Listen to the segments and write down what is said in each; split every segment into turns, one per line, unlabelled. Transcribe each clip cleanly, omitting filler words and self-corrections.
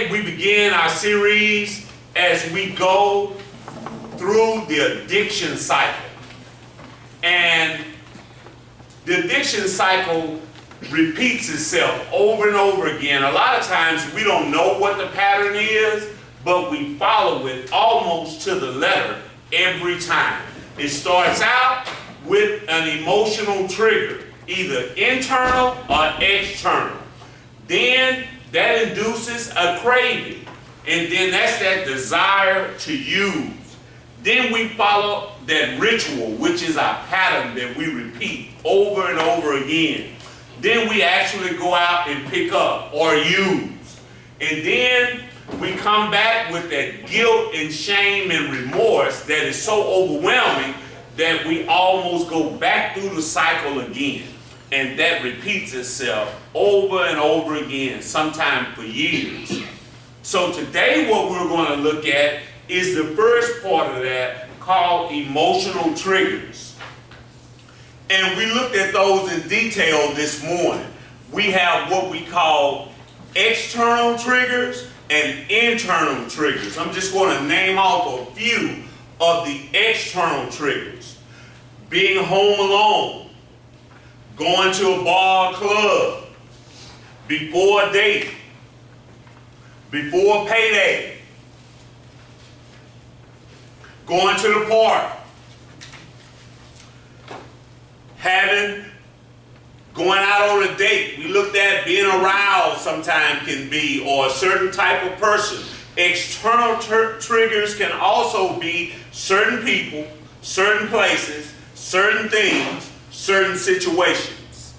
Today we begin our series as we go through the addiction cycle. And the addiction cycle repeats itself over and over again. A lot of times we don't know what the pattern is, but we follow it almost to the letter every time. It starts out with an emotional trigger, either internal or external. Then that induces a craving, and then that's that desire to use. Then we follow that ritual, which is our pattern that we repeat over and over again. Then we actually go out and pick up or use. And then we come back with that guilt and shame and remorse that is so overwhelming that we almost go back through the cycle again. And that repeats itself over and over again, sometimes for years. So today what we're going to look at is the first part of that, called emotional triggers. And we looked at those in detail this morning. We have what we call external triggers and internal triggers. I'm just going to name off a few of the external triggers. Being home alone, going to a bar or club, before a date, before a payday, going to the park, going out on a date. We looked at being aroused sometimes can be, or a certain type of person. External triggers can also be certain people, certain places, certain things, certain situations.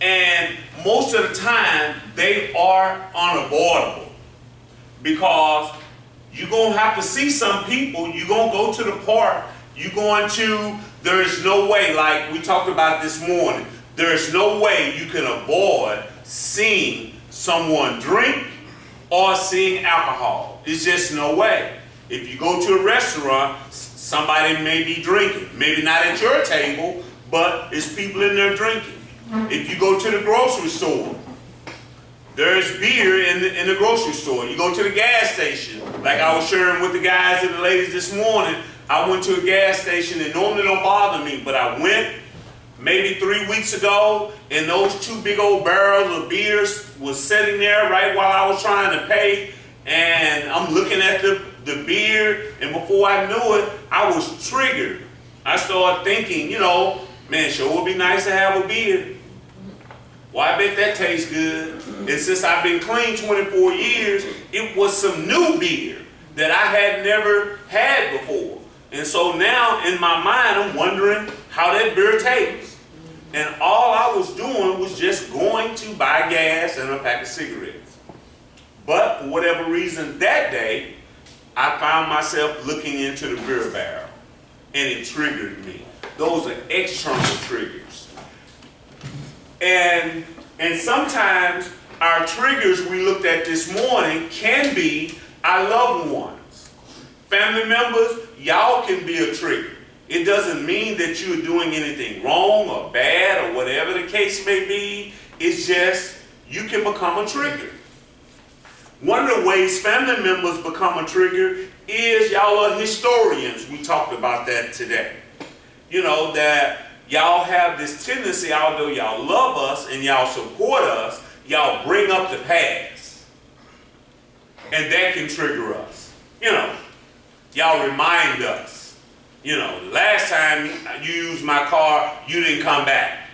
And most of the time, they are unavoidable because you're going to have to see some people. You're going to go to the park. There is no way, like we talked about this morning, there is no way you can avoid seeing someone drink or seeing alcohol. It's just no way. If you go to a restaurant, somebody may be drinking. Maybe not at your table, but there's people in there drinking. If you go to the grocery store, there's beer in the grocery store. You go to the gas station, like I was sharing with the guys and the ladies this morning. I went to a gas station. It normally don't bother me, but I went maybe 3 weeks ago, and those two big old barrels of beers was sitting there right while I was trying to pay, and I'm looking at the beer, and before I knew it, I was triggered. I started thinking, man, sure would be nice to have a beer. Well, I bet that tastes good. And since I've been clean 24 years, it was some new beer that I had never had before. And so now in my mind, I'm wondering how that beer tastes. And all I was doing was just going to buy gas and a pack of cigarettes. But for whatever reason that day, I found myself looking into the beer barrel, and it triggered me. Those are external triggers. And sometimes our triggers we looked at this morning can be our loved ones. Family members, y'all can be a trigger. It doesn't mean that you're doing anything wrong or bad or whatever the case may be. It's just you can become a trigger. One of the ways family members become a trigger is y'all are historians. We talked about that today. That y'all have this tendency, although y'all love us and y'all support us, y'all bring up the past. And that can trigger us. Y'all remind us. Last time you used my car, you didn't come back.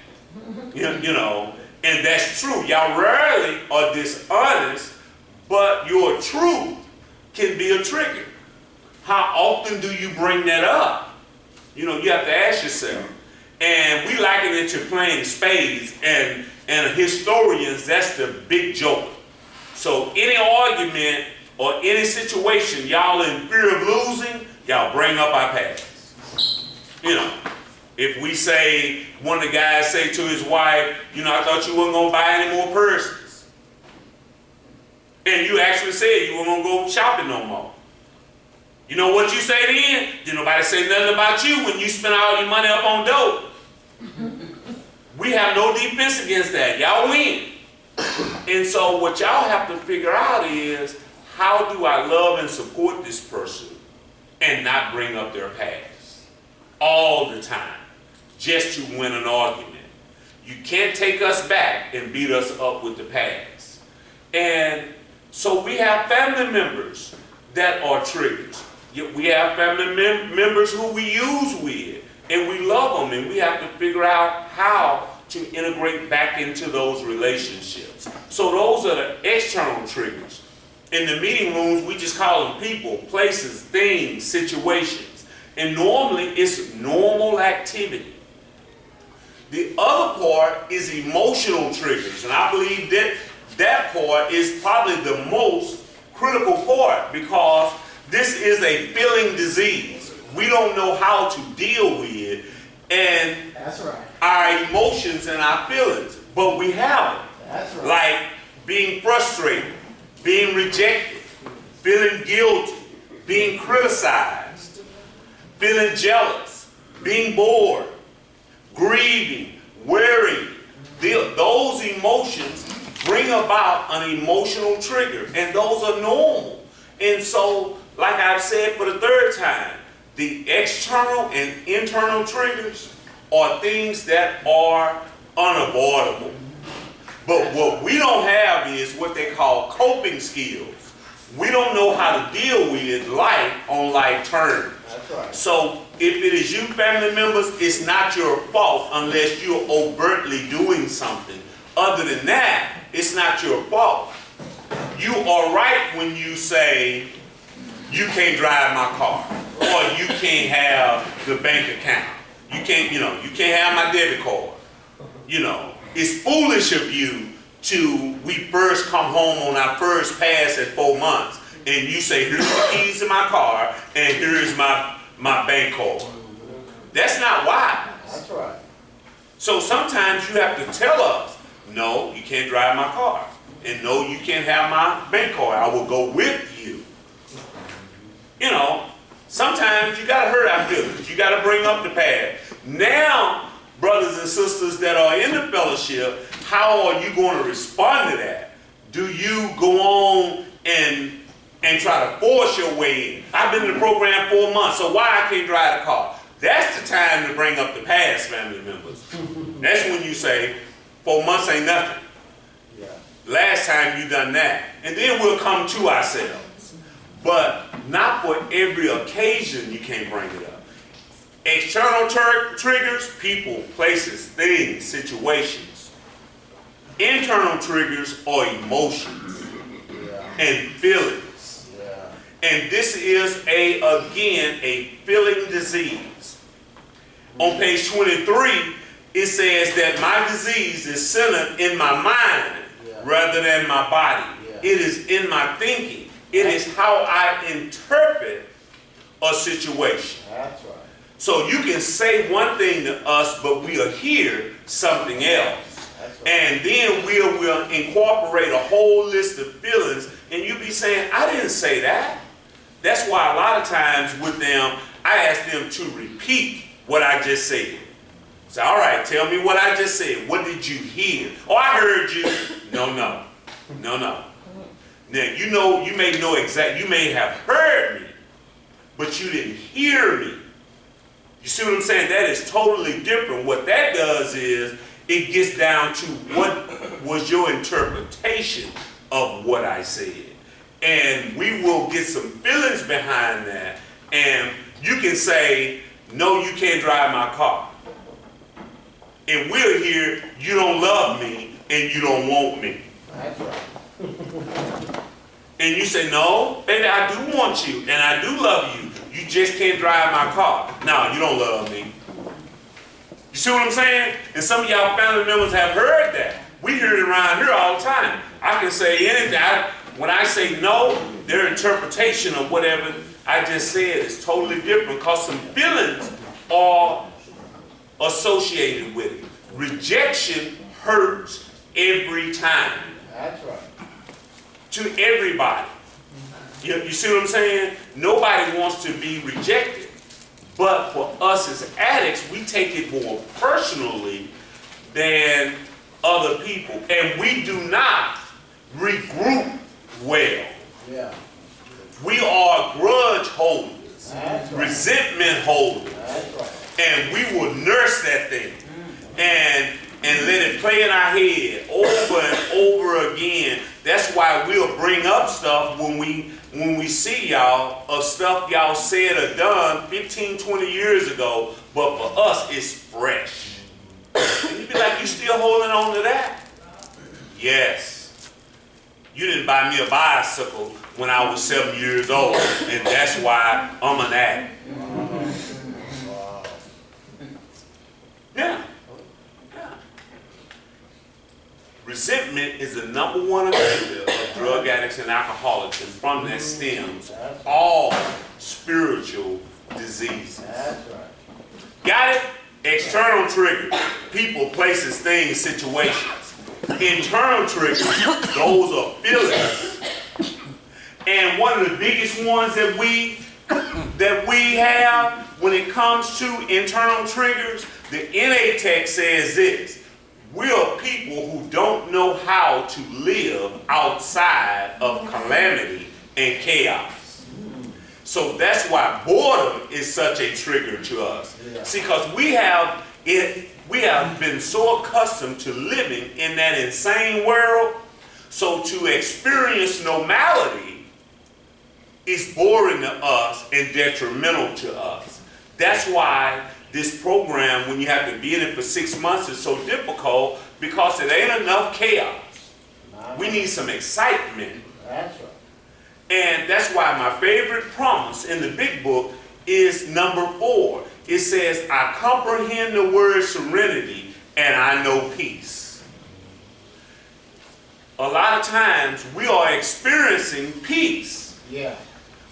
And that's true. Y'all rarely are dishonest, but your truth can be a trigger. How often do you bring that up? You have to ask yourself. And we liken it to playing spades, and historians, that's the big joke. So any argument or any situation y'all in fear of losing, y'all bring up our past. If we say, one of the guys say to his wife, I thought you weren't going to buy any more purses. And you actually said you weren't going to go shopping no more. You know what you say then? Did nobody say nothing about you when you spent all your money up on dope? We have no defense against that. Y'all win. And so what y'all have to figure out is, how do I love and support this person and not bring up their past all the time just to win an argument? You can't take us back and beat us up with the past. And so we have family members that are triggers. We have family members who we use with, and we love them, and we have to figure out how to integrate back into those relationships. So those are the external triggers. In the meeting rooms, we just call them people, places, things, situations. And normally, it's normal activity. The other part is emotional triggers, and I believe that that part is probably the most critical part, because this is a feeling disease. We don't know how to deal with and
That's right.
our emotions and our feelings, but we have them.
That's right.
Like being frustrated, being rejected, feeling guilty, being criticized, feeling jealous, being bored, grieving, worrying. Those emotions bring about an emotional trigger, and those are normal. And so, like I've said for the third time, the external and internal triggers are things that are unavoidable. But what we don't have is what they call coping skills. We don't know how to deal with life on life terms.
That's right.
So if it is you family members, it's not your fault unless you're overtly doing something. Other than that, it's not your fault. You are right when you say, you can't drive my car, or you can't have the bank account. You can't have my debit card. It's foolish of you we first come home on our first pass at 4 months, and you say, here's the keys to my car, and here is my bank card. That's not wise.
That's right.
So sometimes you have to tell us, no, you can't drive my car, and no, you can't have my bank card. I will go with you. Sometimes you got to hurt our feelings. You got to bring up the past. Now, brothers and sisters that are in the fellowship, how are you going to respond to that? Do you go on and try to force your way in? I've been in the program 4 months, so why I can't drive the car? That's the time to bring up the past, family members. That's when you say, 4 months ain't nothing.
Yeah.
Last time you done that. And then we'll come to ourselves. But not for every occasion you can't bring it up. External triggers, people, places, things, situations. Internal triggers are emotions and feelings.
Yeah.
And this is again a feeling disease. On page 23, it says that my disease is centered in my mind rather than my body. It is in my thinking. It is how I interpret a situation.
That's right.
So you can say one thing to us, but we'll hear something else.
That's right.
And then we'll incorporate a whole list of feelings, and you'll be saying, I didn't say that. That's why a lot of times with them, I ask them to repeat what I just said. Say, all right, tell me what I just said. What did you hear? Oh, I heard you. No. Now, you may know you may have heard me, but you didn't hear me. You see what I'm saying? That is totally different. What that does is it gets down to what was your interpretation of what I said. And we will get some feelings behind that. And you can say, no, you can't drive my car. And we'll hear, you don't love me and you don't want me.
That's right.
And you say, no, baby, I do want you and I do love you. You just can't drive my car. No, you don't love me. You see what I'm saying? And some of y'all family members have heard that. We hear it around here all the time. I can say anything. When I say no, their interpretation of whatever I just said is totally different because some feelings are associated with it. Rejection hurts every time.
That's right.
To everybody. You see what I'm saying? Nobody wants to be rejected. But for us as addicts, we take it more personally than other people. And we do not regroup well.
Yeah.
We are grudge holders,
That's right.
resentment holders,
That's right.
and we will nurse that thing and let it play in our head over and over again. That's why we'll bring up stuff when we see y'all of stuff y'all said or done 15, 20 years ago, but for us it's fresh. And you be like, you still holding on to that? Yes. You didn't buy me a bicycle when I was 7 years old, and that's why I'm an addict.
Wow.
Yeah. Yeah. Resentment is the number one offender of drug addicts and alcoholics, and from that stems all spiritual diseases.
That's right.
Got it? External triggers, people, places, things, situations. Internal triggers, those are feelings. And one of the biggest ones that we have when it comes to internal triggers, the NA text says this: we are people who don't know how to live outside of calamity and chaos. So that's why boredom is such a trigger to us.
Yeah.
See, because we have been so accustomed to living in that insane world, so to experience normality is boring to us and detrimental to us. That's why this program, when you have to be in it for 6 months, is so difficult, because it ain't enough chaos. We need some excitement.
That's right.
And that's why my favorite promise in the big book is number 4. It says, I comprehend the word serenity and I know peace. A lot of times we are experiencing peace,
Yeah.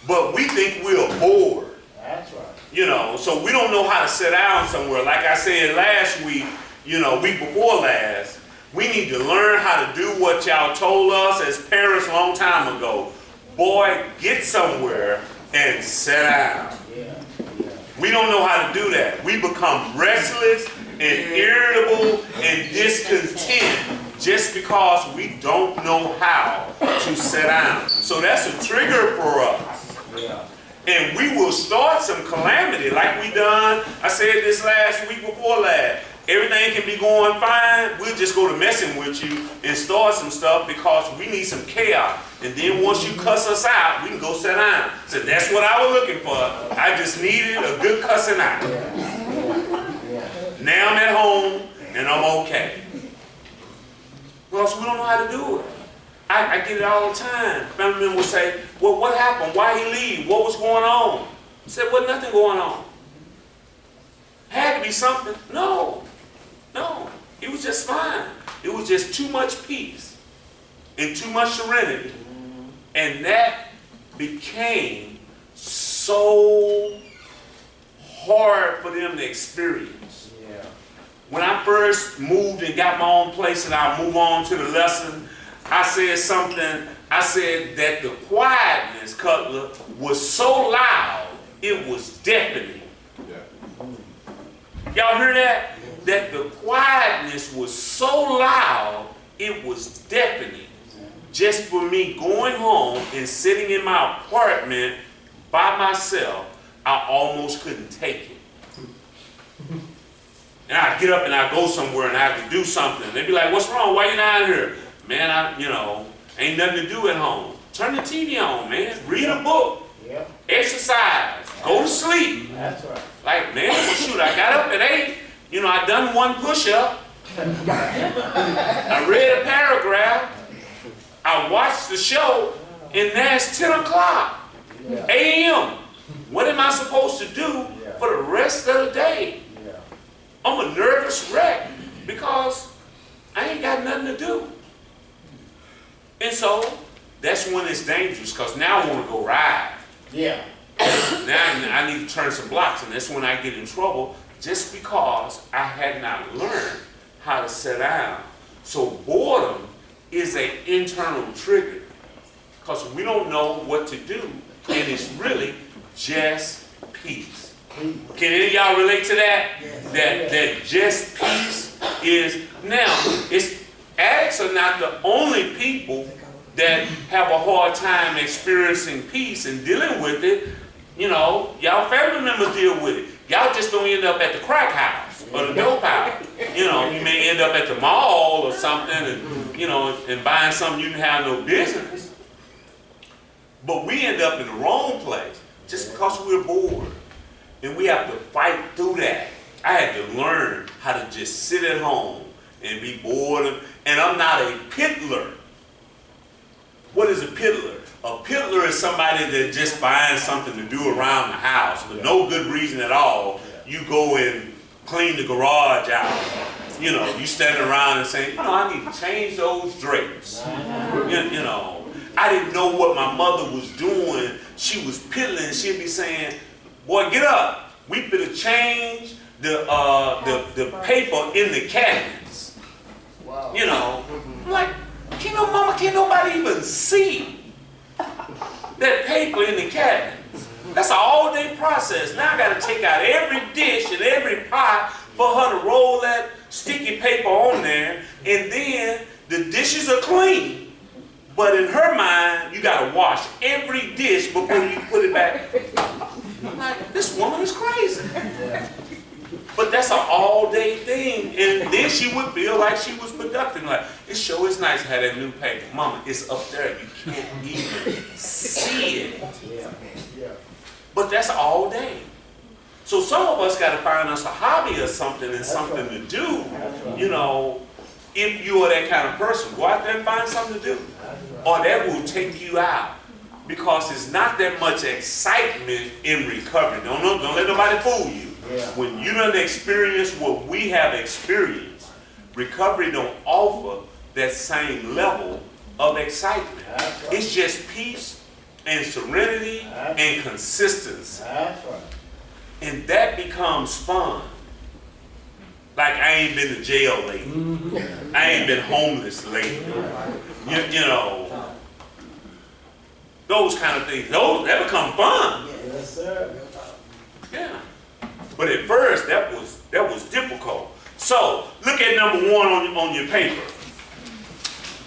but we think we're bored.
That's right.
You know, so we don't know how to sit down somewhere. Like I said last week, week before last, we need to learn how to do what y'all told us as parents a long time ago. Boy, get somewhere and sit down.
Yeah. Yeah.
We don't know how to do that. We become restless and irritable and discontent just because we don't know how to sit down. So that's a trigger for us.
Yeah.
And we will start some calamity like we done. I said this last week before last. Everything can be going fine. We'll just go to messing with you and start some stuff because we need some chaos. And then once you cuss us out, we can go sit down. So that's what I was looking for. I just needed a good cussing out.
Yeah.
Now I'm at home and I'm okay. Well, so we don't know how to do it. I get it all the time. Family members will say, well, what happened? Why he leave? What was going on? I said, well, nothing going on. Had to be something. No, it was just fine. It was just too much peace and too much serenity. And that became so hard for them to experience.
Yeah.
When I first moved and got my own place, and I'll move on to the lesson, I said that the quietness, Cutler, was so loud, it was deafening. Y'all hear that? That the quietness was so loud, it was deafening. Just for me going home and sitting in my apartment by myself, I almost couldn't take it. And I'd get up and I'd go somewhere and I had to do something. They'd be like, what's wrong? Why you not here? Man, ain't nothing to do at home. Turn the TV on, man. Read a book.
Yep.
Exercise. Go to sleep.
That's right.
Like, man, well, shoot, I got up at 8. I done one push-up. I read a paragraph. I watched the show, and now it's 10 o'clock a.m. What am I supposed to do for the rest of the day?
Yeah.
I'm a nervous wreck because I ain't got nothing to do. And so that's when it's dangerous, because now I want to go ride.
Yeah.
Now I need to turn some blocks, and that's when I get in trouble, just because I had not learned how to sit down. So boredom is an internal trigger, because we don't know what to do, and it's really just peace. Can any of y'all relate to that?
Yes.
That just peace is, now, addicts are not the only people that have a hard time experiencing peace and dealing with it, you know, y'all family members deal with it. Y'all just don't end up at the crack house or the dope house. You know, you may end up at the mall or something and, you know, and buying something you didn't have no business. But we end up in the wrong place just because we're bored. And we have to fight through that. I had to learn how to just sit at home and be bored. And I'm not a piddler. What is a piddler? A piddler is somebody that just finds something to do around the house for no good reason at all. You go and clean the garage out. You know, you standing around and saying, you know, I need to change those drapes. You know, I didn't know what my mother was doing. She was piddling. She'd be saying, boy, get up. We better change the paper in the cabinets.
Wow.
You know, I'm like, mama, can't nobody even see that paper in the cabinets? That's an all-day process. Now I got to take out every dish and every pot for her to roll that sticky paper on there, and then the dishes are clean. But in her mind, you got to wash every dish before you put it back. I'm like, this woman is crazy. But that's an all-day thing. And then she would feel like she was productive. Like, it sure is nice to have that new paper. Mama, it's up there. You can't even see it. But that's all day. So some of us got to find us a hobby or something and something to do. You know, if you are that kind of person, go out there and find something to do. Or that will take you out. Because it's not that much excitement in recovery. Don't let nobody fool you. When you don't experience what we have experienced, recovery don't offer that same level of excitement. It's just peace and serenity and consistency. And that becomes fun. Like, I ain't been to jail lately. I ain't been homeless lately. You know, those kind of things. That become fun.
Yes, sir.
Yeah. But at first, that was difficult. So, look at number 1 on your paper.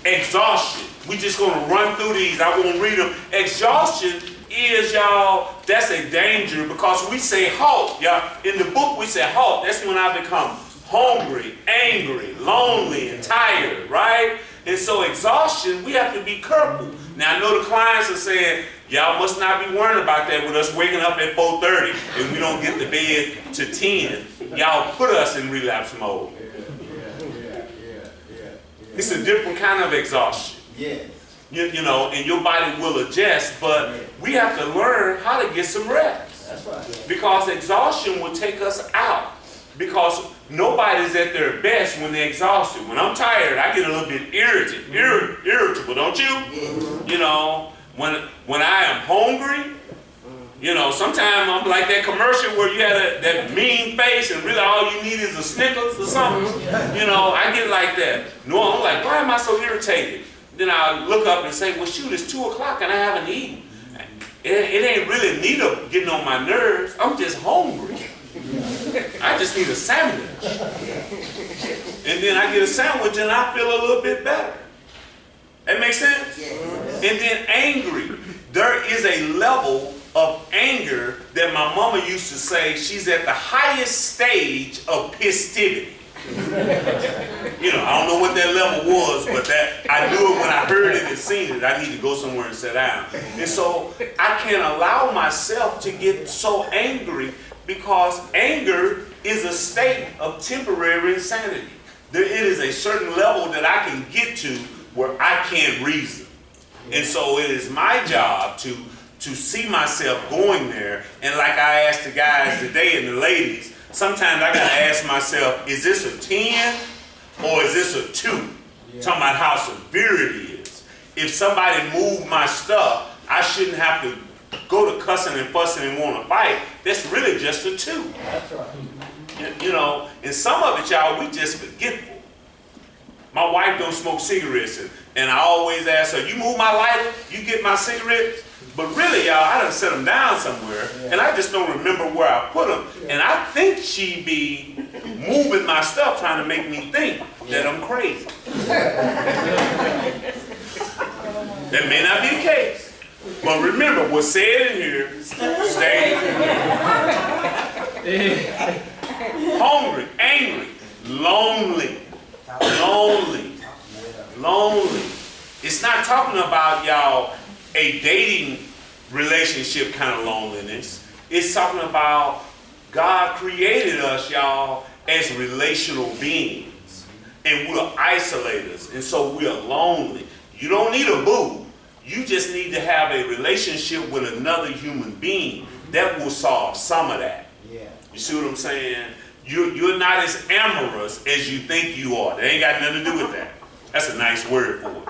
Exhaustion. We're just going to run through these. I won't read them. Exhaustion is, y'all, that's a danger because we say halt. Y'all, in the book, we say halt. That's when I become hungry, angry, lonely, and tired, right? And so exhaustion, we have to be careful. Now, I know the clients are saying, y'all must not be worrying about that with us waking up at 4:30 and we don't get to bed to 10. Y'all put us in relapse mode. It's a different kind of exhaustion.
Yes.
You know, and your body will adjust, but we have to learn how to get some rest.
That's right.
Because exhaustion will take us out. Because nobody's at their best when they're exhausted. When I'm tired, I get a little bit irritable, don't you? You know, when I am hungry, you know, sometimes I'm like that commercial where you had that mean face and really all you need is a Snickers or something. You know, I get like that. No, I'm like, why am I so irritated? Then I look up and say, well, shoot, it's 2 o'clock and I haven't eaten. It ain't really need of getting on my nerves. I'm just hungry. I just need a sandwich. And then I get a sandwich and I feel a little bit better. That makes sense? And then angry. There is a level of anger that my mama used to say she's at the highest stage of festivity. You know, I don't know what that level was, but that I knew it when I heard it and seen it. I need to go somewhere and sit down. And so I can't allow myself to get so angry because anger is a state of temporary insanity. It is a certain level that I can get to where I can't reason. And so it is my job to see myself going there. And like I asked the guys today and the ladies, sometimes I gotta ask myself, is this a 10 or is this a 2? Talking about how severe it is. If somebody moved my stuff, I shouldn't have to go to cussing and fussing and want to fight. That's really just a 2.
That's right.
You know, and some of it, y'all, we just forgetful. My wife don't smoke cigarettes, and I always ask her, you move my lighter, you get my cigarettes? But really, y'all, I done set them down somewhere, and I just don't remember where I put them. And I think she be moving my stuff trying to make me think that I'm crazy. That may not be the case. But remember, what's said in here, stay hungry, angry, lonely. It's not talking about, y'all, a dating relationship kind of loneliness. It's talking about God created us, y'all, as relational beings. And we're isolators. And so we're lonely. You don't need a boo. You just need to have a relationship with another human being. That will solve some of that.
Yeah.
You see what I'm saying? You're not as amorous as you think you are. That ain't got nothing to do with that. That's a nice word for it.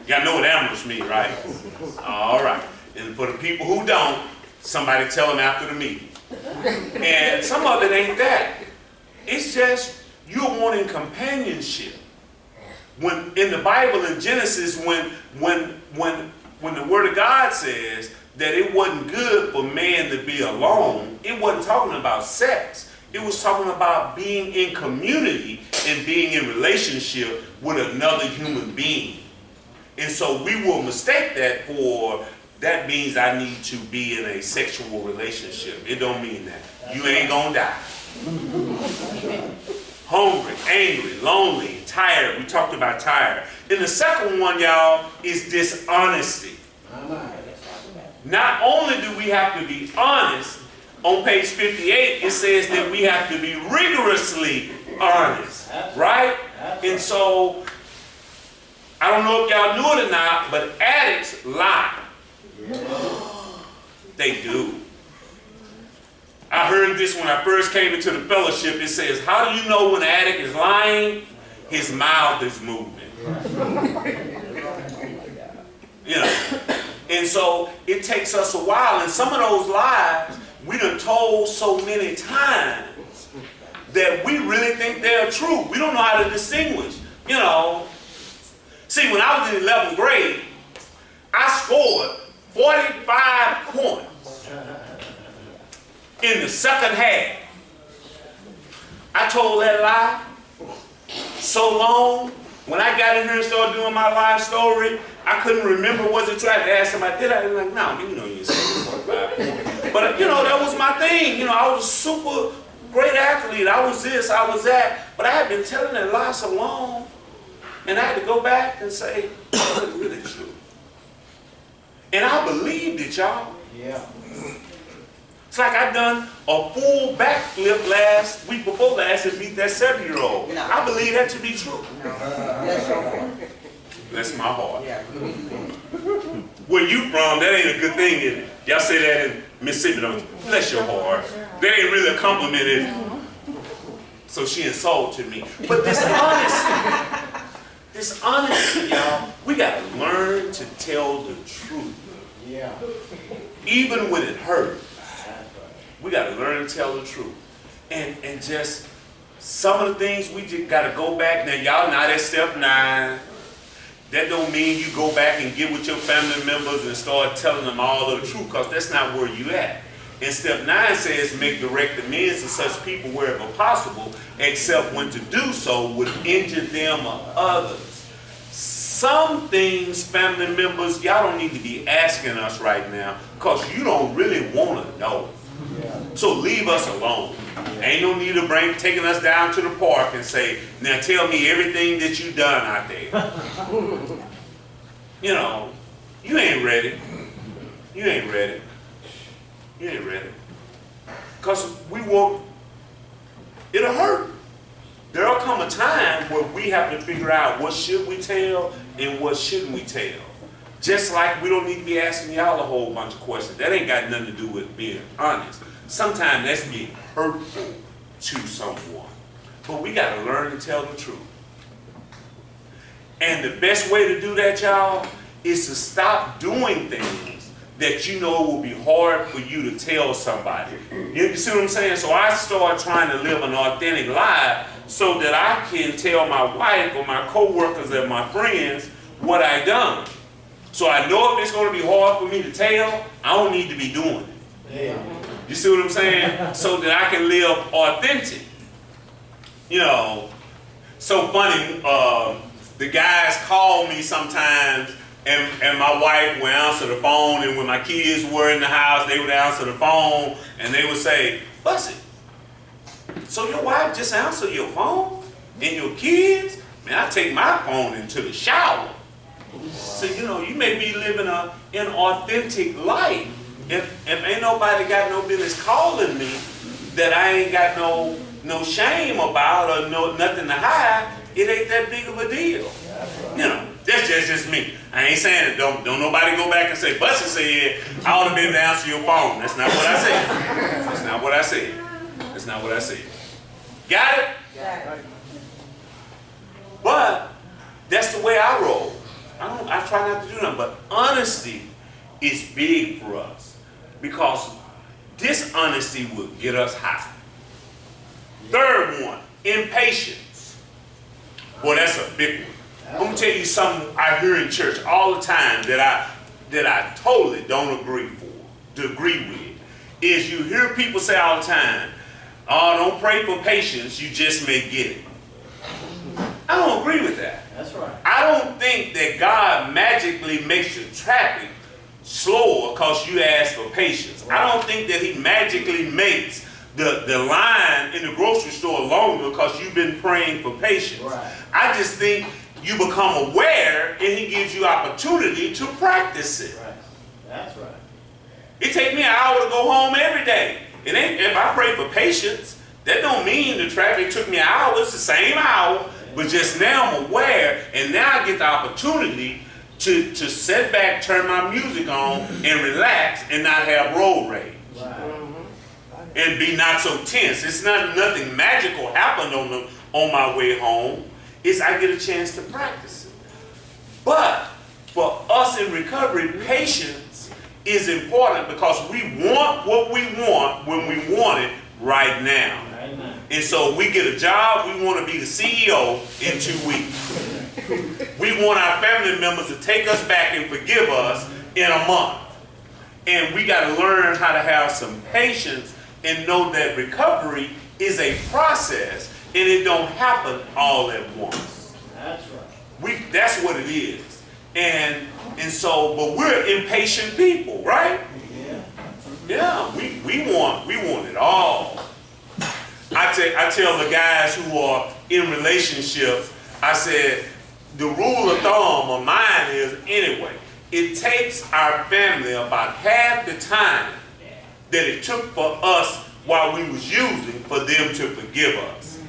Y'all know what amorous means, right? All right. And for the people who don't, somebody tell them after the meeting. And some of it ain't that. It's just you're wanting companionship. When in the Bible in Genesis, when the Word of God says that it wasn't good for man to be alone, it wasn't talking about sex. It was talking about being in community and being in relationship with another human being. And so we will mistake that for that means I need to be in a sexual relationship. It don't mean that. You ain't gonna die. Hungry, angry, lonely, tired. We talked about tired. And the second one, y'all, is dishonesty. Not only do we have to be honest, on page 58, it says that we have to be rigorously honest, right? And so, I don't know if y'all knew it or not, but addicts lie. They do. I heard this when I first came into the fellowship. It says, how do you know when an addict is lying? His mouth is moving. You know. And so it takes us a while. And some of those lies we done told so many times that we really think they're true. We don't know how to distinguish. You know. See, when I was in 11th grade, I scored 45 points in the second half. I told that lie so long. When I got in here and started doing my life story, I couldn't remember was it true. I had to ask somebody, did I? They're like, no, you know you said 45 points. But you know, that was my thing. You know, I was a super great athlete. I was this, I was that. But I had been telling that lie so long, and I had to go back and say, was it really true? And I believed it, y'all.
Yeah.
It's like I done a full backflip last week before last and beat that 7-year-old.
No.
I believe that to be true.
That's your heart.
Bless my heart.
Yeah.
Where you from, that ain't a good thing, is it? Y'all say that in Mississippi, don't you? Bless your heart. That ain't really a compliment, is it? So she insulted me. But dishonesty, y'all, we gotta learn to tell the truth.
Yeah.
Even when it hurts. We got to learn to tell the truth. And just some of the things we just got to go back. Now, y'all not at step 9. That don't mean you go back and get with your family members and start telling them all of the truth, because that's not where you at. And step 9 says make direct amends to such people wherever possible, except when to do so would injure them or others. Some things, family members, y'all don't need to be asking us right now, because you don't really want to know. So leave us alone. Ain't no need of taking us down to the park and say, now tell me everything that you done out there. You know, you ain't ready. You ain't ready. You ain't ready. Because it'll hurt. There'll come a time where we have to figure out what should we tell and what shouldn't we tell. Just like we don't need to be asking y'all a whole bunch of questions. That ain't got nothing to do with being honest. Sometimes that's being hurtful to someone. But we got to learn to tell the truth. And the best way to do that, y'all, is to stop doing things that you know will be hard for you to tell somebody. You see what I'm saying? So I start trying to live an authentic life so that I can tell my wife or my coworkers and my friends what I done. So I know if it's going to be hard for me to tell, I don't need to be doing it.
Yeah.
You see what I'm saying? So that I can live authentic. You know, so funny, the guys call me sometimes and my wife would answer the phone, and when my kids were in the house, they would answer the phone, and they would say, Bussy, so your wife just answered your phone? And your kids? Man, I take my phone into the shower. So, you know, you may be living an inauthentic life. If ain't nobody got no business calling me that I ain't got no shame about or nothing to hide, it ain't that big of a deal. You know, that's just me. I ain't saying it. Don't nobody go back and say, Bussy said I ought to be able to answer your phone. That's not what I said. That's not what I said. That's not what I said. Got it?
Got it.
But that's the way I roll. I try not to do nothing. But honesty is big for us because dishonesty will get us high. Third one, impatience. Boy, that's a big one. I'm gonna tell you something I hear in church all the time that I totally don't agree with. Is you hear people say all the time, "Oh, don't pray for patience, you just may get it." I don't agree with that.
That's right.
I don't think that God magically makes the traffic slower because you ask for patience. I don't think that he magically makes the line in the grocery store longer because you've been praying for patience.
Right.
I just think you become aware and he gives you opportunity to practice it.
Right. That's right.
It takes me an hour to go home every day. It ain't, if I pray for patience, that don't mean the traffic took me an hour. It's the same hour, but just now I'm aware, and now I get the opportunity to sit back, turn my music on, and relax and not have road rage.
Right.
And be not so tense. It's not nothing magical happened on my way home. It's I get a chance to practice it. But for us in recovery, patience is important because we want what we want when we want it right now.
Amen.
And so we get a job, we want to be the CEO in 2 weeks. We want our family members to take us back and forgive us in a month. And we got to learn how to have some patience and know that recovery is a process and it don't happen all at once.
That's right.
That's what it is. And so, but we're impatient people, right?
Yeah.
Yeah, we want it all. I tell the guys who are in relationships, I said, the rule of thumb of mine is anyway, it takes our family about half the time that it took for us while we was using for them to forgive us.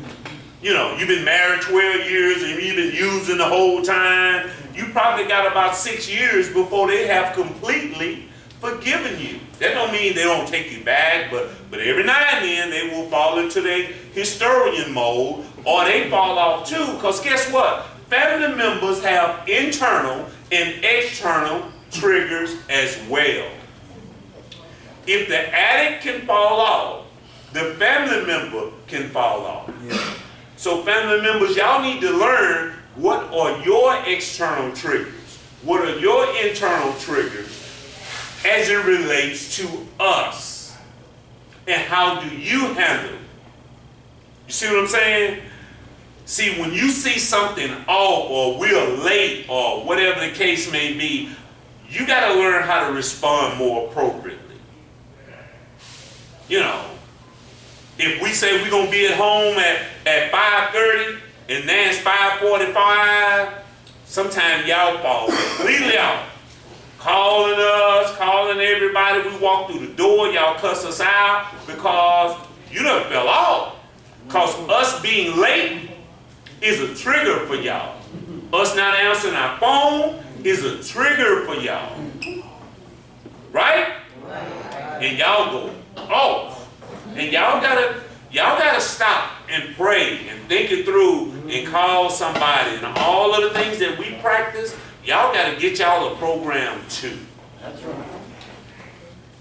You know, you've been married 12 years and you've been using the whole time. You probably got about 6 years before they have completely forgiven you. That don't mean they don't take you back, but every now and then they will fall into their historian mode or they fall off too, because guess what? Family members have internal and external triggers as well. If the addict can fall off, the family member can fall off. Yeah. So family members, y'all need to learn what are your external triggers, what are your internal triggers as it relates to us, and how do you handle it? You see what I'm saying? See, when you see something off or we're late or whatever the case may be, you got to learn how to respond more appropriately. You know, if we say we're going to be at home at 5:30 and now it's 5:45, sometimes y'all fall completely off. Calling us, calling everybody. We walk through the door, y'all cuss us out because you done fell off. Because us being late is a trigger for y'all. Us not answering our phone is a trigger for y'all. Right? And y'all go off. And y'all gotta stop and pray and think it through and call somebody. And all of the things that we practice, y'all gotta get y'all a program too.
That's right.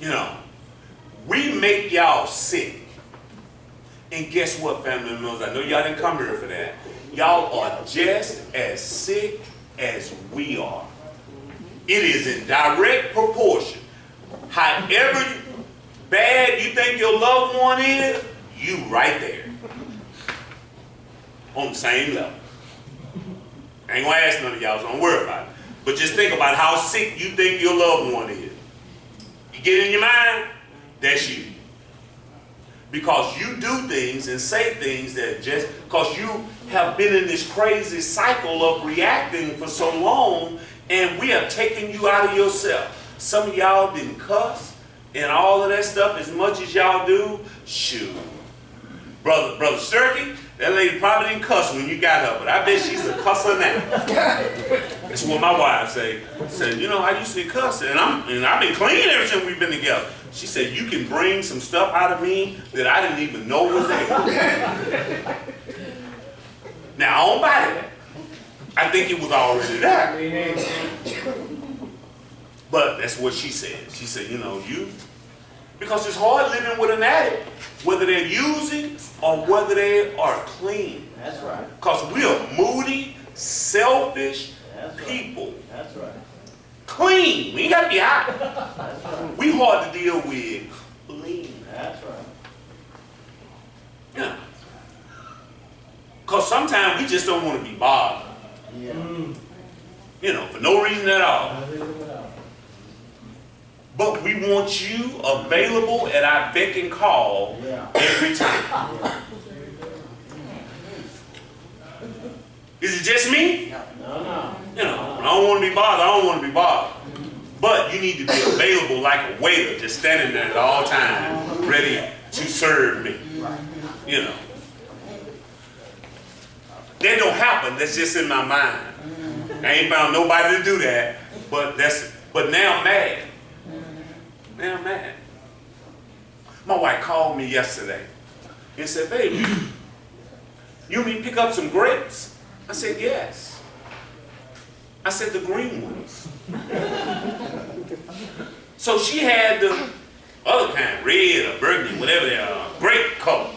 You know, we make y'all sick. And guess what, family members? I know y'all didn't come here for that. Y'all are just as sick as we are. It is in direct proportion. However bad you think your loved one is, you right there. On the same level. I ain't gonna ask none of y'all, so don't worry about it. But just think about how sick you think your loved one is. You get in your mind, that's you. Because you do things and say things that just, because you have been in this crazy cycle of reacting for so long, and we have taken you out of yourself. Some of y'all didn't cuss and all of that stuff as much as y'all do. Shoot. Brother Sturkey, that lady probably didn't cuss when you got her, but I bet she's a cusser now. That's what my wife said, you know, I used to be cussing, and I've been clean ever since we've been together. She said, you can bring some stuff out of me that I didn't even know was there. Now, I don't buy that. I think it was already there. But that's what she said. She said, you know, because it's hard living with an addict, whether they're using or whether they are clean.
That's right.
Because we are moody, selfish people.
That's right.
Clean. We ain't got to be hot.
That's right.
We hard to deal with clean.
That's right.
Yeah. Because sometimes we just don't want to be bothered.
Yeah.
You know, for no reason at all. But we want you available at our beck and call every time. Is it just me?
No.
You know, when I don't want to be bothered, I don't want to be bothered. But you need to be available like a waiter, just standing there at all times, ready to serve me. You know. That don't happen, that's just in my mind. I ain't found nobody to do that, but now I'm mad. Now I'm mad. My wife called me yesterday and said, baby, you want me to pick up some grapes? I said, yes. I said, the green ones. So she had the other kind, red or burgundy, whatever they are, grape color,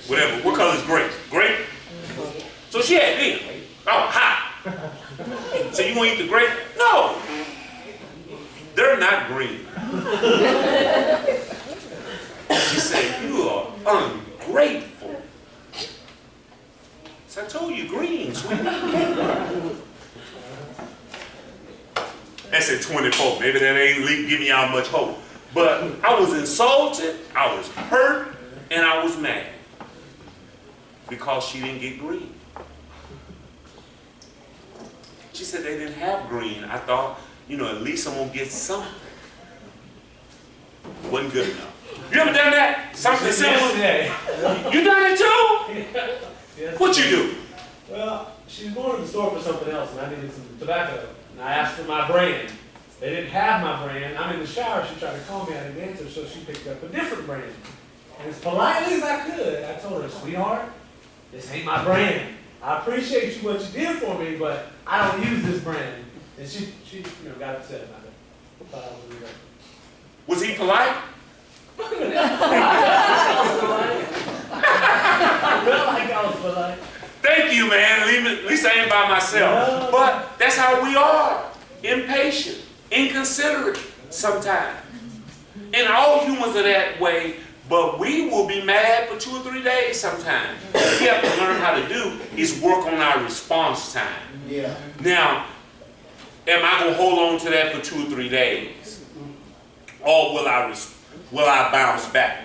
whatever. What color is grape? Grape? So she had them. Oh, hot. So you want to eat the grape? No. They're not green. She said, you are ungrateful. So I told you green, sweetie. That's at 24. Maybe that ain't giving y'all much hope. But I was insulted, I was hurt, and I was mad. Because she didn't get green. She said they didn't have green. I thought, you know, at least I'm going to get something. Wasn't good enough. You ever done that? Something similar? You done it too?
Yes.
What you do?
Well, she was going to the store for something else, and I needed some tobacco. And I asked for my brand. They didn't have my brand. I'm in the shower. She tried to call me. I didn't answer, so she picked up a different brand. And as politely as I could, I told her, sweetheart, this ain't my brand. I appreciate you what you did for me, but I don't use this brand. And she got upset about it. Thought I was really
Was he polite?
I felt like I was polite.
Thank you, man. At least I ain't by myself. But that's how we are. Impatient, inconsiderate sometimes. And all humans are that way, but we will be mad for 2 or 3 days sometimes. What we have to learn how to do is work on our response time.
Yeah.
Now, am I going to hold on to that for 2 or 3 days? Or will I bounce back?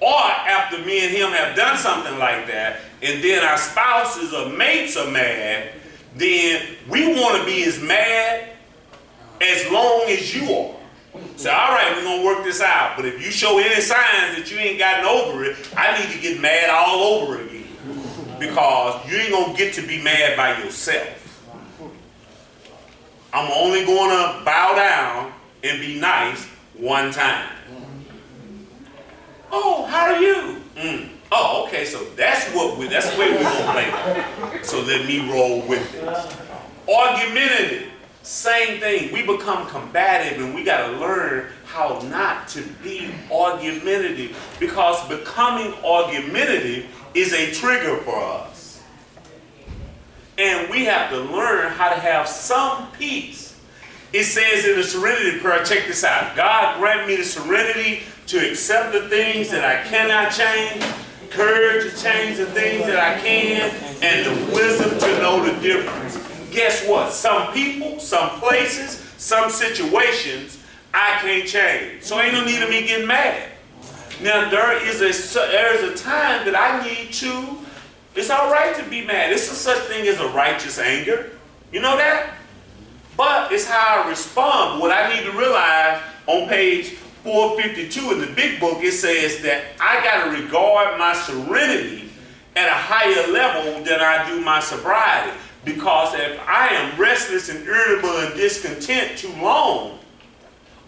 Or after me and him have done something like that, and then our spouses or mates are mad, then we want to be as mad as long as you are. So, all right, we're going to work this out. But if you show any signs that you ain't gotten over it, I need to get mad all over again. Because you ain't going to get to be mad by yourself. I'm only going to bow down and be nice one time. Oh, how are you? Oh, okay, so that's the way we're going to play. So let me roll with it. Argumentative, same thing. We become combative, and we got to learn how not to be argumentative, because becoming argumentative is a trigger for us. And we have to learn how to have some peace. It says in the serenity prayer, check this out. God grant me the serenity to accept the things that I cannot change, courage to change the things that I can, and the wisdom to know the difference. guess what? Some people, some places, some situations, I can't change. So ain't no need of me getting mad. Now there is a time that I need to, it's all right to be mad. It's a such thing as a righteous anger. You know that? But it's how I respond. What I need to realize on page 452 in the big book, it says that I got to regard my serenity at a higher level than I do my sobriety. Because if I am restless and irritable and discontent too long,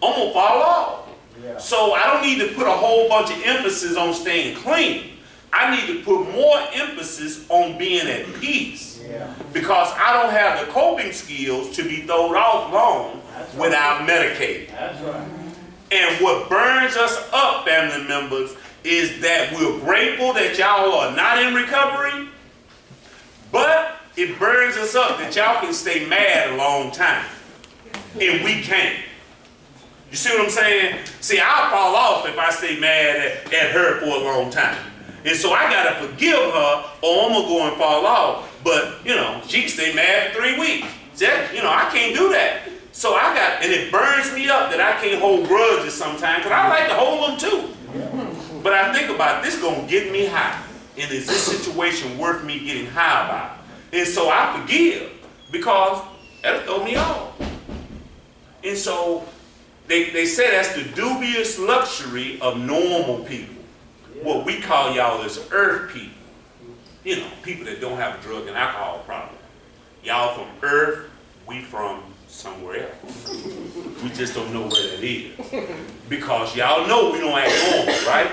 I'm going to fall off.
Yeah.
So I don't need to put a whole bunch of emphasis on staying clean. I need to put more emphasis on being at peace.
Yeah.
Because I don't have the coping skills to be thrown off long
That's right.
without medicating.
That's right.
And what burns us up, family members, is that we're grateful that y'all are not in recovery, but it burns us up that y'all can stay mad a long time, and we can't. You see what I'm saying? See, I'll fall off if I stay mad at her for a long time. And so I got to forgive her or I'm going to go and fall off. But, you know, she can stay mad for 3 weeks. You know, I can't do that. So and it burns me up that I can't hold grudges sometimes because I like to hold them too. But I think about this going to get me high. And is this situation worth me getting high about? And so I forgive because that'll throw me off. And so they say that's the dubious luxury of normal people. What we call y'all is earth people. You know, people that don't have a drug and alcohol problem. Y'all from earth, we from somewhere else. We just don't know where that is. Because y'all know we don't act normal, right?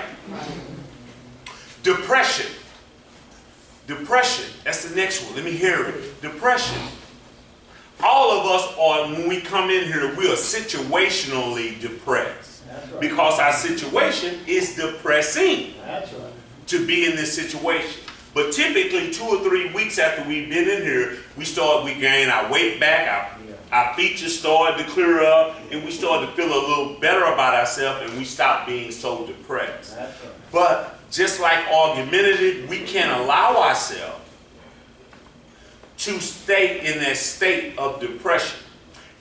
Depression. Depression, that's the next one. Let me hear it. Depression. All of us are, when we come in here, we are situationally depressed.
That's right.
Because our situation is depressing
That's right.
to be in this situation. But typically 2 or 3 weeks after we've been in here, we gain our weight back, our features start to clear up, and we start to feel a little better about ourselves, and we stop being so depressed.
That's right.
But just like argumentative, we can't allow ourselves to stay in that state of depression.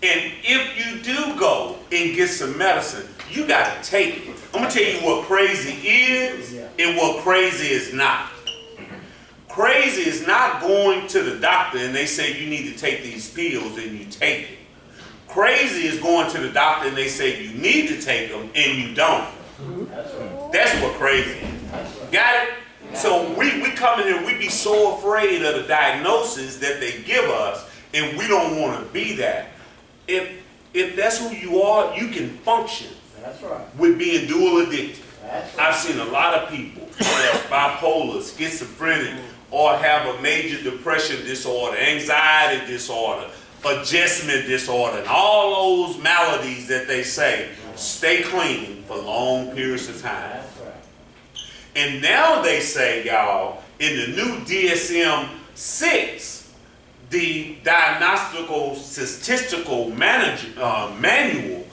And if you do go and get some medicine, you got to take it. I'm going to tell you what crazy is and what crazy is not. Crazy is not going to the doctor and they say you need to take these pills and you take it. Crazy is going to the doctor and they say you need to take them and you don't.
That's right.
That's what crazy is.
That's right.
Got it? So we come in here, we be so afraid of the diagnosis that they give us, and we don't want to be that. If that's who you are, you can function
That's right.
with being dual addicted.
That's right.
I've seen a lot of people that's bipolar, schizophrenic, or have a major depression disorder, anxiety disorder, adjustment disorder, and all those maladies that they say stay clean for long periods of time.
That's right.
And now they say, y'all, in the new DSM-6, the Diagnostical Statistical Manual,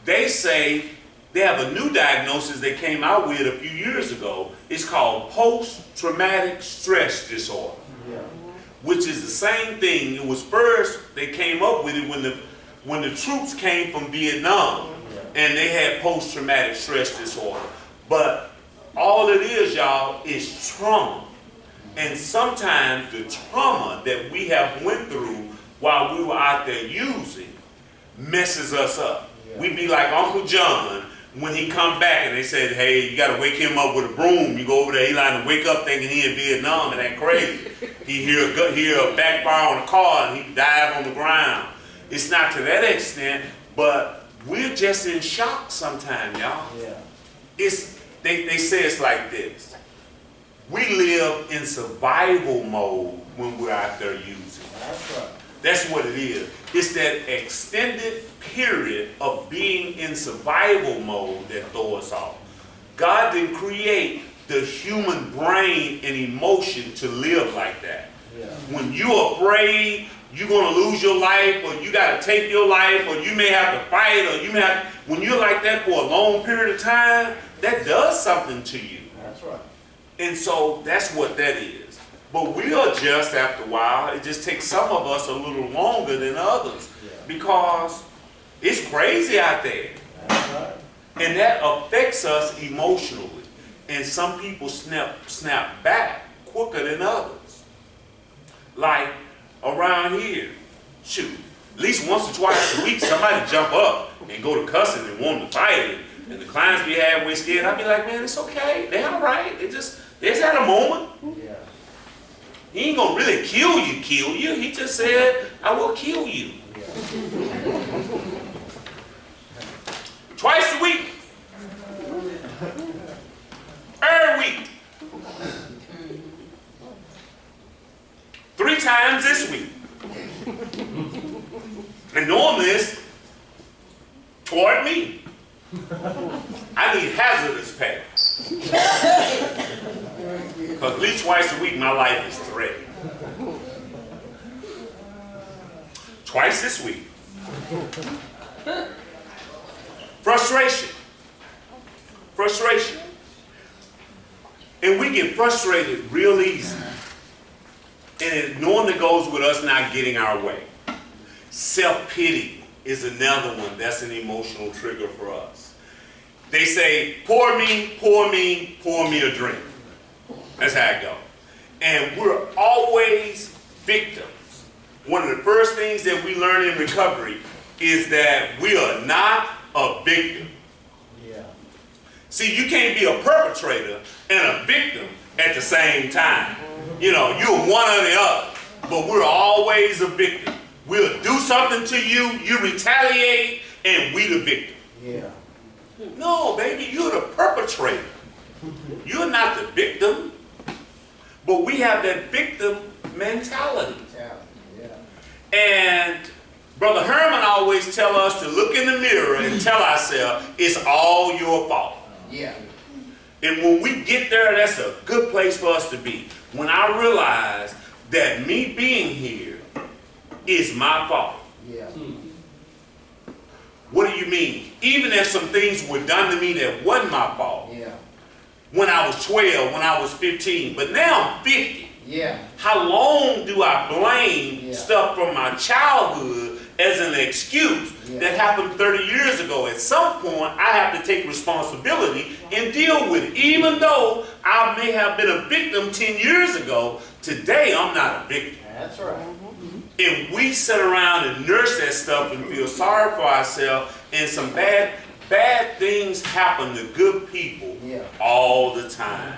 they say they have a new diagnosis they came out with a few years ago. It's called post-traumatic stress disorder,
Yeah.
which is the same thing. It was first, they came up with it when the troops came from Vietnam, and they had post-traumatic stress disorder. But all it is, y'all, is trauma. And sometimes the trauma that we have went through while we were out there using messes us up.
Yeah.
We be like Uncle John when he come back and they said, hey, you got to wake him up with a broom. You go over there, he like to wake up thinking he in Vietnam and that crazy. He hear a backfire on a car and he dive on the ground. It's not to that extent, but we're just in shock sometimes, y'all.
Yeah.
They say it's like this. We live in survival mode when we're out there using.
That's right.
That's what it is. It's that extended period of being in survival mode that throws us off. God didn't create the human brain and emotion to live like that.
Yeah.
When you're afraid you're going to lose your life, or you got to take your life, or you may have to fight, or when you're like that for a long period of time, that does something to you.
That's right.
And so that's what that is. But we adjust after a while. It just takes some of us a little longer than others because it's crazy out there.
That's right.
And that affects us emotionally. And some people snap back quicker than others. Like around here, shoot, at least once or twice a week, somebody jump up and go to cussing and want to fight it. And the clients be halfway scared. I'd be like, man, it's okay. They're all right. They just had a moment.
Yeah.
He ain't gonna really kill you. He just said, I will kill you. Twice a week. Every week. 3 times this week. And normally it's toward me. I need hazardous pay. Because at least twice a week my life is threatened. Twice this week. Frustration. Frustration. And we get frustrated real easy. And it normally goes with us not getting our way. Self-pity is another one that's an emotional trigger for us. They say, pour me a drink. That's how it goes. And we're always victims. One of the first things that we learn in recovery is that we are not a victim.
Yeah.
See, you can't be a perpetrator and a victim at the same time. You know, you're one or the other, but we're always a victim. We'll do something to you, you retaliate, and we the victim.
Yeah.
No, baby, you're the perpetrator. You're not the victim. But we have that victim mentality.
Yeah.
And Brother Herman always tell us to look in the mirror and tell ourselves, it's all your fault.
Yeah.
And when we get there, that's a good place for us to be. When I realize that me being here is my fault.
Yeah.
What do you mean? Even if some things were done to me that wasn't my fault.
Yeah.
When I was 12, when I was 15, but now I'm 50.
Yeah.
How long do I blame
Yeah.
stuff from my childhood as an excuse that happened 30 years ago? At some point, I have to take responsibility and deal with it. Even though I may have been a victim 10 years ago, today I'm not a victim.
That's right.
And we sit around and nurse that stuff and feel sorry for ourselves, and some bad things happen to good people all the time.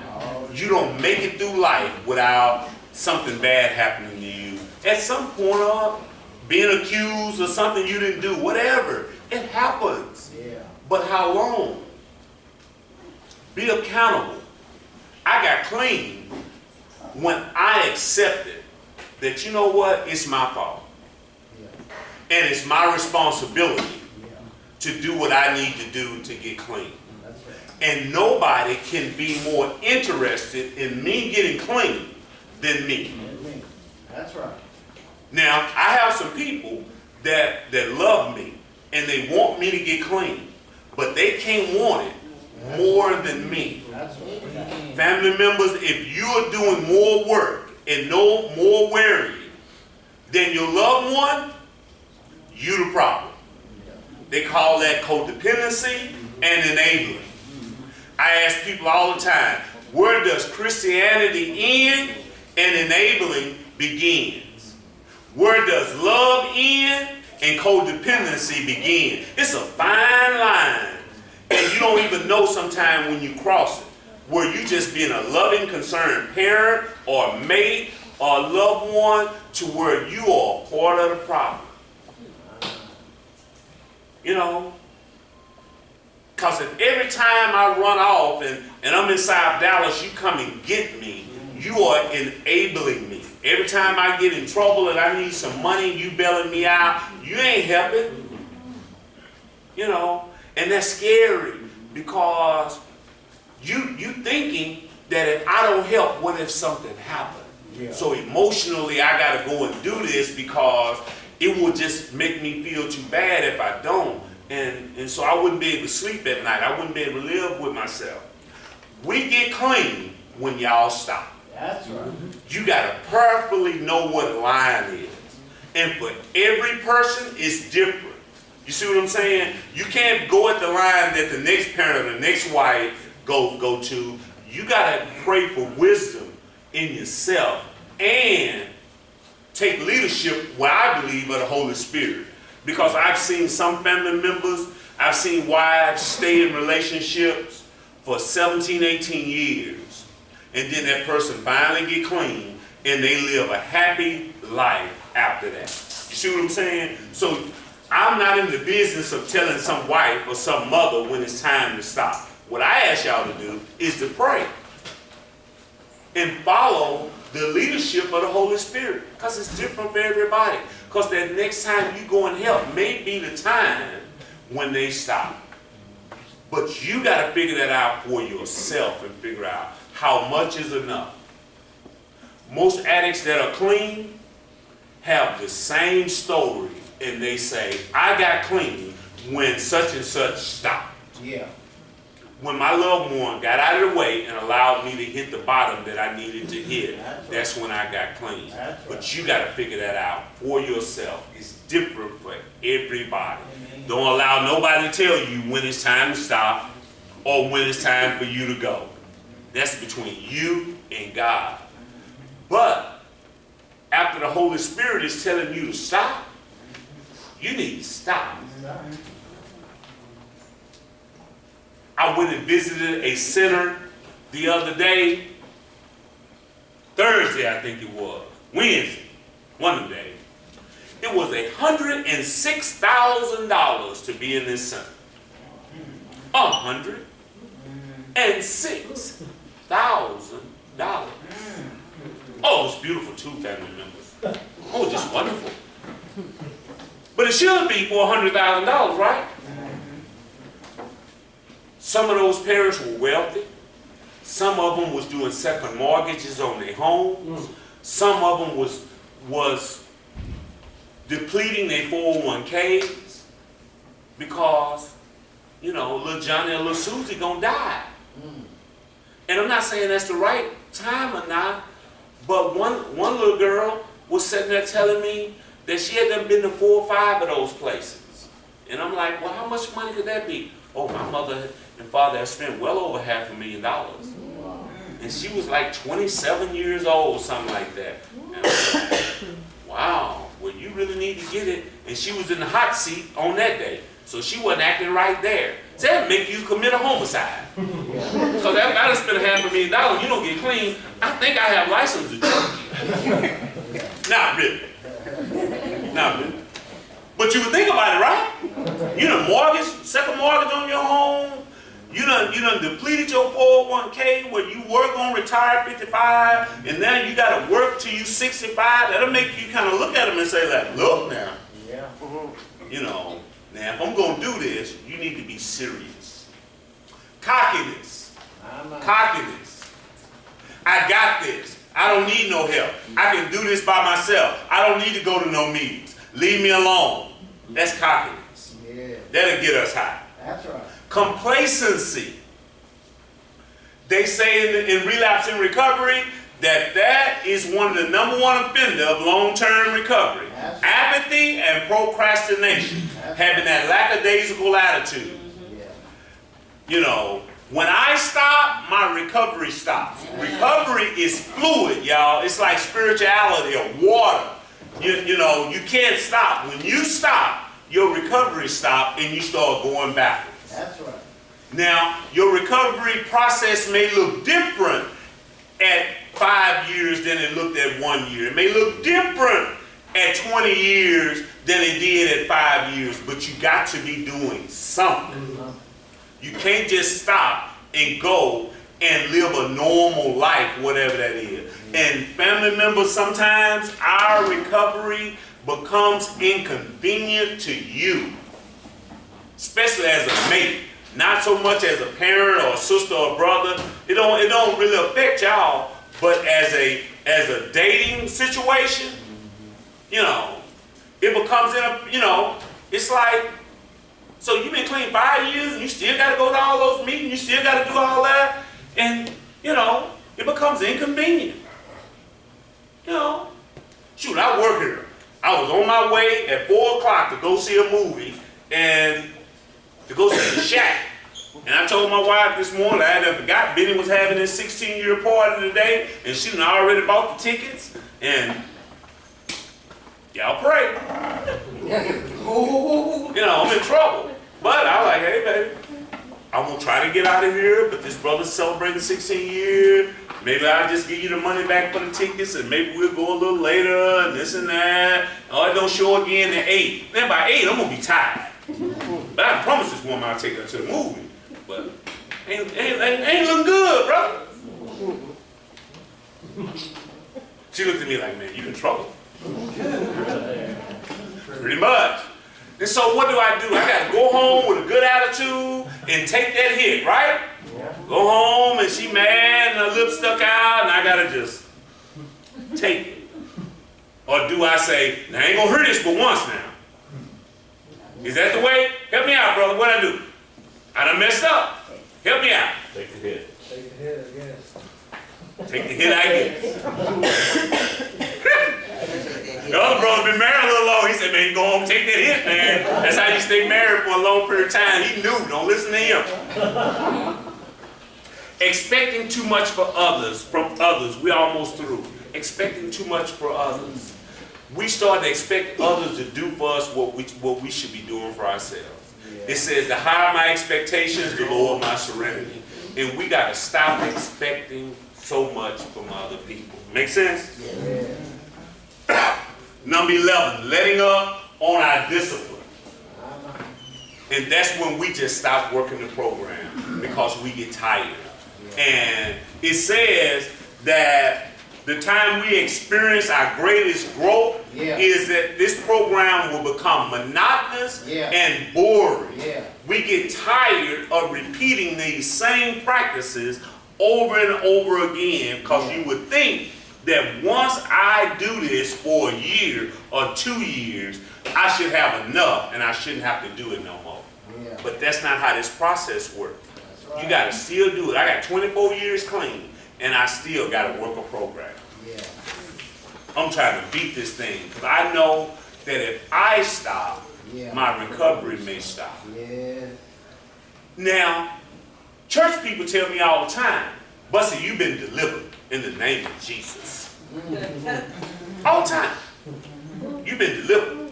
You don't make it through life without something bad happening to you. At some point, being accused of something you didn't do, whatever, it happens.
Yeah.
But how long? Be accountable. I got clean when I accepted that, you know what, it's my fault.
Yeah.
And it's my responsibility
Yeah.
to do what I need to do to get clean.
That's right.
And nobody can be more interested in me getting clean than me.
That's right.
Now, I have some people that love me and they want me to get clean, but they can't want it more than me.
That's right.
Family members, if you're doing more work and no more wearing than your loved one, you the problem. They call that codependency and enabling. I ask people all the time, where does Christianity end and enabling begins? Where does love end and codependency begin? It's a fine line. And you don't even know sometimes when you cross it. Where you just being a loving, concerned parent or mate or loved one to where you are part of the problem. You know? Because if every time I run off and I'm inside Dallas, you come and get me, you are enabling me. Every time I get in trouble and I need some money, you bailing me out, you ain't helping. You know? And that's scary because you thinking that if I don't help, what if something happened?
Yeah.
So emotionally, I got to go and do this because it will just make me feel too bad if I don't. And so I wouldn't be able to sleep at night. I wouldn't be able to live with myself. We get clean when y'all stop.
That's right.
You gotta prayerfully know what a line is. And for every person, it's different. You see what I'm saying? You can't go at the line that the next parent or the next wife go to. You gotta pray for wisdom in yourself and take leadership where I believe of the Holy Spirit. Because I've seen some family members, I've seen wives stay in relationships for 17, 18 years. And then that person finally get clean and they live a happy life after that. You see what I'm saying? So I'm not in the business of telling some wife or some mother when it's time to stop. What I ask y'all to do is to pray and follow the leadership of the Holy Spirit, because it's different for everybody. Because that next time you go and help may be the time when they stop. But you got to figure that out for yourself and figure out how much is enough. Most addicts that are clean have the same story, and they say, I got clean when such and such stopped.
Yeah.
When my loved one got out of the way and allowed me to hit the bottom that I needed to hit, that's when I got clean.
That's right.
But you got to figure that out for yourself. It's different for everybody. Don't allow nobody to tell you when it's time to stop or when it's time for you to go. That's between you and God. But after the Holy Spirit is telling you to stop, you need to stop. I went and visited a center the other day, Thursday I think it was, Wednesday, one of the days. It was $106,000 to be in this center. $106,000. Oh, it was beautiful too, family members. Oh, just wonderful. But it should be for $100,000, right? Some of those parents were wealthy. Some of them was doing second mortgages on their homes. Some of them was depleting their 401ks because, you know, little Johnny and little Susie gonna die. And I'm not saying that's the right time or not, but one little girl was sitting there telling me that she had done been to 4 or 5 of those places. And I'm like, well, how much money could that be? Oh, my mother and father have spent well over $500,000. And she was like 27 years old, something like that. And I was like, wow, well, you really need to get it. And she was in the hot seat on that day. So she wasn't acting right there. So that'd make you commit a homicide. Because after I done spent $500,000, you don't get clean. I think I have license to drug you. Not really. Not really. But you would think about it, right? You done mortgage, second mortgage on your home. You done depleted your 401k where you were going to retire at 55, and now you got to work till you 65. That'll make you kind of look at them and say, like, look now.
Yeah.
You know, now if I'm going to do this, you need to be serious. Cockiness. Cockiness. I got this. I don't need no help. I can do this by myself. I don't need to go to no meetings. Leave me alone. That's cockiness.
Yeah.
That'll get us high.
That's right.
Complacency. They say in relapse and recovery that is one of the #1 offender of long-term recovery.
That's
Apathy and procrastination. Having that lackadaisical attitude.
Yeah.
You know, when I stop, my recovery stops. Recovery is fluid, y'all. It's like spirituality or water. You know, you can't stop. When you stop, your recovery stops and you start going backwards.
That's right.
Now, your recovery process may look different at 5 years than it looked at 1 year. It may look different at 20 years than it did at 5 years, but you got to be doing something. You can't just stop and go and live a normal life, whatever that is. And family members, sometimes our recovery becomes inconvenient to you, especially as a mate. Not so much as a parent or a sister or brother. It don't really affect y'all, but as a dating situation, you know, it becomes it's like, so you've been clean 5 years and you still got to go to all those meetings, you still got to do all that, and you know, it becomes inconvenient. You know, shoot, I work here. I was on my way at 4 o'clock to go see a movie and to go see The Shack. And I told my wife this morning I had forgot Benny was having his 16-year party today, and she done already bought the tickets. And y'all pray. You know, I'm in trouble. But I like, hey, baby, I'm going to try to get out of here, but this brother's celebrating 16 years. Maybe I'll just give you the money back for the tickets, and maybe we'll go a little later, and this and that. Oh, it don't show again at 8. Then by 8, I'm going to be tired. But I promise this woman I'll take her to the movie. But ain't looking good, brother. She looked at me like, man, you in trouble. Pretty much. And so what do? I got to go home with a good attitude and take that hit, right? Go home and she mad and her lip stuck out and I got to just take it. Or do I say, now I ain't going to hear this but once now. Is that the way? Help me out, brother. What I do? I done messed up. Help me out.
Take the hit.
Take the hit, I guess.
Take the hit, I guess. The other brother been married a little long. He said, man, you go home and take that hit, man. That's how you stay married for a long period of time. He knew. Don't listen to him. Expecting too much from others. We're almost through. Expecting too much for others. We start to expect others to do for us what we should be doing for ourselves. It says, the higher my expectations, the lower my serenity. And we got to stop expecting so much from other people. Make sense?
Yeah.
Number 11, letting up on our discipline. And that's when we just stop working the program because we get tired. And it says that the time we experience our greatest growth is that this program will become monotonous and boring. We get tired of repeating these same practices over and over again because you would think that once I do this for a year or 2 years, I should have enough and I shouldn't have to do it no more. But that's not how this process works. You got to still do it. I got 24 years clean and I still got to work a program. I'm trying to beat this thing because I know that if I stop, my recovery may stop. Now, church people tell me all the time, Bussy, you've been delivered in the name of Jesus. All the time. You've been delivered.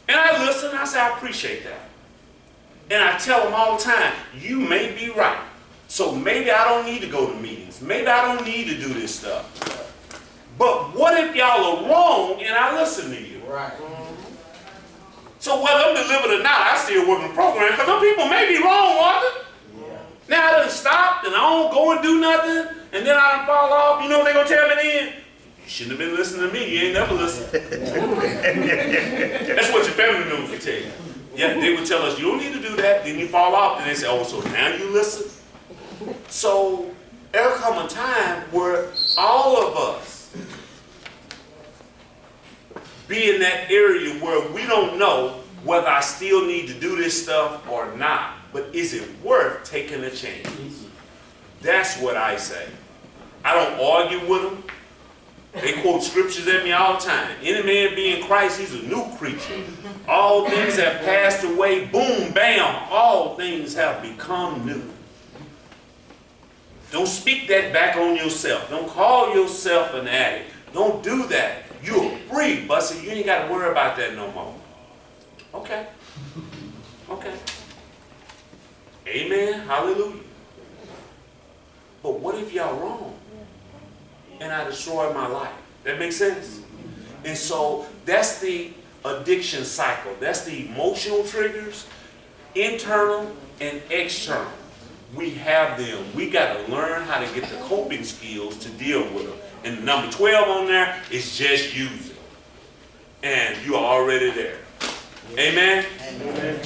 And I listen and I say, I appreciate that. And I tell them all the time, you may be right. So maybe I don't need to go to meetings. Maybe I don't need to do this stuff. But what if y'all are wrong and I listen to you?
Right.
So whether I'm delivered or not, I still work in the program because some people may be wrong, Walter. Now I done stopped and I don't go and do nothing and then I done fall off. You know what they're going to tell me then? You shouldn't have been listening to me. You ain't never listened. That's what your family members would tell you. Yeah, they would tell us, you don't need to do that. Then you fall off and they say, oh, so now you listen? So there'll come a time where all of us be in that area where we don't know whether I still need to do this stuff or not. But is it worth taking a chance? That's what I say. I don't argue with them. They quote scriptures at me all the time. Any man be in Christ, he's a new creature. All things have passed away. Boom, bam. All things have become new. Don't speak that back on yourself. Don't call yourself an addict. Don't do that. You're free, Bussy. You ain't got to worry about that no more. Okay. Okay. Amen. Hallelujah. But what if y'all wrong? And I destroy my life. That makes sense? And so that's the addiction cycle. That's the emotional triggers, internal and external. We have them. We got to learn how to get the coping skills to deal with them. And number 12 on there is just use it. And you are already there. Amen?
Amen.